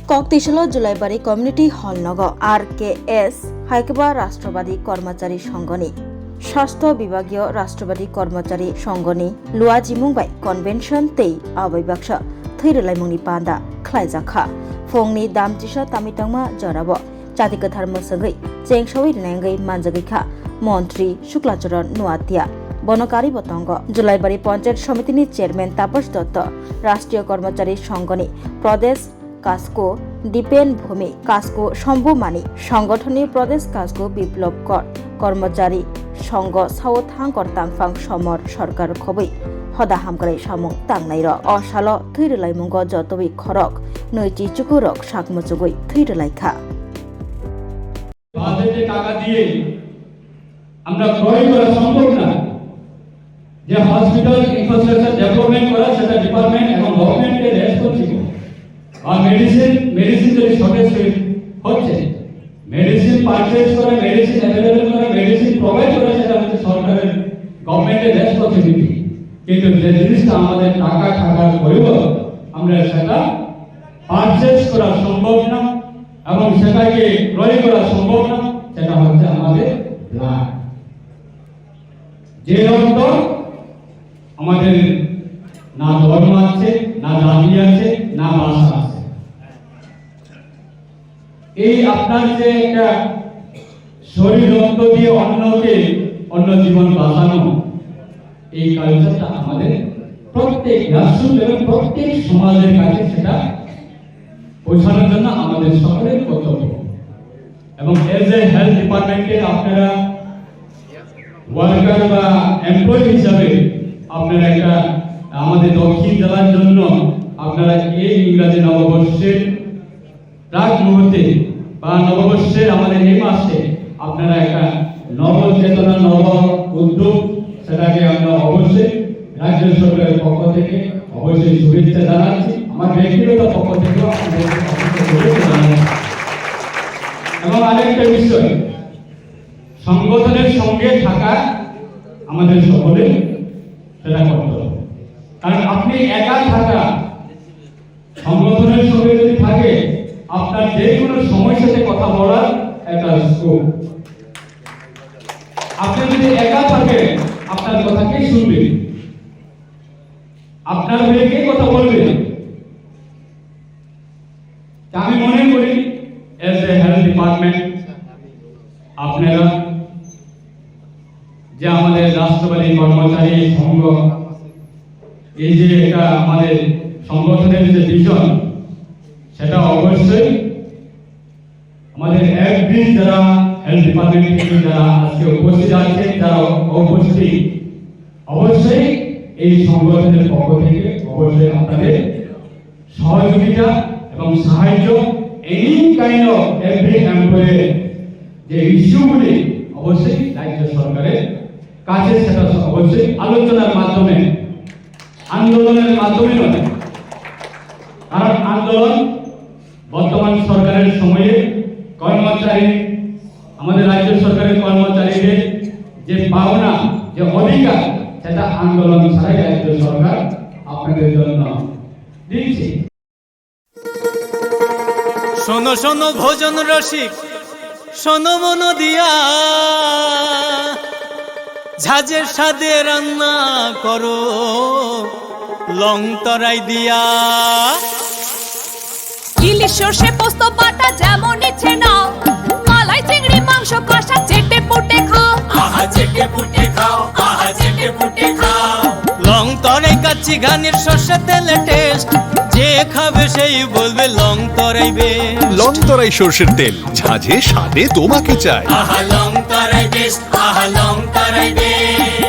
ককতিশাল Julaibari community hall নগ RKS হাইকবা রাষ্ট্রবাদী কর্মচারী সংঘনি স্বাস্থ্য বিভাগীয় রাষ্ট্রবাদী কর্মচারী সংঘনি লুয়া জিমুংবাই কনভেনশন তেই আবৈবাक्सा थैरलायमुंनि पान्दा ख्लायजाखा फंनि दामजिसा तामिटांमा जराबो जाति गोथार मोसोगै चेंसावै रेंगै मानजगैखा मन्त्री शुक्लाचरण नुआतिया बनकारी बतंग जुलाइबारी पंचायत समितिनि चेयरमैन तापस दत्त राष्ट्रीय कर्मचारी संघनि प्रदेश कास्को दीपेन भूमि कास्को शम्भु मानी संगठननि प्रदेश कास्को बिप्लव कर कर्मचारी संघ सावथांकर तांफां समर सरकार खबै हदा हामग्राय सामुं तांनाय र असाल थैरलायमुंग जतबै खरक नैति चुकुरक साकमुचुगै थैरलायखा বাজেটে টাকা দিয়ে আমরা ক্রয় করা সম্ভব না যে হসপিটাল ইনফ্রাস্ট্রাকচার ডেভেলপমেন্ট করা সেটা ডিপার্টমেন্ট এবং গভর্নমেন্টের রেসপন্সিবল আর মেডিসিন যদি শর্টেজ হচ্ছে মেডিসিন পারচেজ করে মেডিসিন অ্যাভেলেবল করে মেডিসিন প্রোভাইড করে সেটা হচ্ছে সরকারের গভর্নমেন্টের রেসপন্সিবিলিটি কিন্তু যে জিনিসটা আমাদের টাকা থাকার পরেও আমরা সেটা পারচেজ করা সম্ভব না এবং সেটাকে ক্রয় করা সম্ভব না সেটা হচ্ছে আমাদের ব্লাড যে রক্ত আমাদের না ধর্ম আছে না জাতি আছে না ভাষা আছে এই আপনার যে একটা শরীর রক্ত দিয়ে অন্য জীবন বাঁচানো এই কালচারটা আমাদের প্রত্যেক রাষ্ট্র এবং প্রত্যেক সমাজের কাছে সেটা পৌঁছানোর জন্য আমাদের সকলের কর্তব্য এবং এজ এ হেলথ ডিপার্টমেন্টে আপনারা ওয়ার্কার বা এমপ্লয়ি হিসাবে আপনারা একটা আমাদের দক্ষিণ জেলার জন্য আপনারা এই ইংরেজি নববর্ষের প্রাক মুহূর্তে বা নববর্ষের আমাদের এই মাসে আপনারা একটা নবচেতনা নব উদ্যোগ সেটাকে আমরা অবশ্যই রাজ্য সরকারের পক্ষ থেকে অবশ্যই শুভেচ্ছা জানাচ্ছি আমার ব্যক্তিগত পক্ষ থেকেও আপনাদের শুভেচ্ছা জানাচ্ছি এবং আরেকটা বিষয় সংগঠনের সঙ্গে থাকা আমাদের সকলের সেটা করতে হবে কারণ আপনি একা থাকা সংগঠনের সঙ্গে যদি থাকে আপনার যে কোনো সমস্যাতে কথা বলার একটা স্কোপ আপনি যদি একা থাকেন আপনার কথা কে শুনবে আপনার হয়ে কে কথা বলবে আমি মনে করি এজ এ হেলথ ডিপার্টমেন্ট আপনারা যে আমাদের রাষ্ট্রবাদী কর্মচারী সংঘ এই যে একটা আমাদের সংগঠনের যে ভিশন সেটা অবশ্যই আমাদের এভরি যারা হেলথ ডিপার্টমেন্ট থেকে যারা আজকে উপস্থিত আছেন যারা উপস্থিত অবশ্যই এই সংগঠনের পক্ষ থেকে অবশ্যই আপনাদের সহযোগিতা এবং সাহায্য any kind of every employee যে ইস্যুগুলি অবশ্যই রাজ্য সরকারের কাছে সেটা অবশ্যই আলোচনার মাধ্যমে আন্দোলনের মাধ্যমে নয় কারণ আন্দোলন বর্তমান সরকারের সময়ে কর্মচারী আমাদের রাজ্য সরকারের কর্মচারীদের যে পাওনা যে অধিকার সেটা আন্দোলন ছাড়াই রাজ্য সরকার আপনাদের জন্য দিচ্ছে শোনো শোনো ভোজন রসিক শোনো মন দিয়া ঝাঁঝের সাদে রান্না করো লং তরাই দিয়া ইলিশ সর্ষে পোস্ত বাটা যেমন ইচ্ছে নাও মালাই চিংড়ি মাংস কষা চেটে পুটে খাও আহা চেটে পুটে খাও আহা চেটে পুটে খাও লং তরাই কাচ্চি ঘানির সর্ষে তেলে টেস্ট যে খাবে সেই বলবে লং তরাই বেশ লং তরাই সর্ষের তেল ঝাঁঝে স্বাদে তোমাকে চাই আহা লং তরাই বেশ আহা লং তরাই বেশ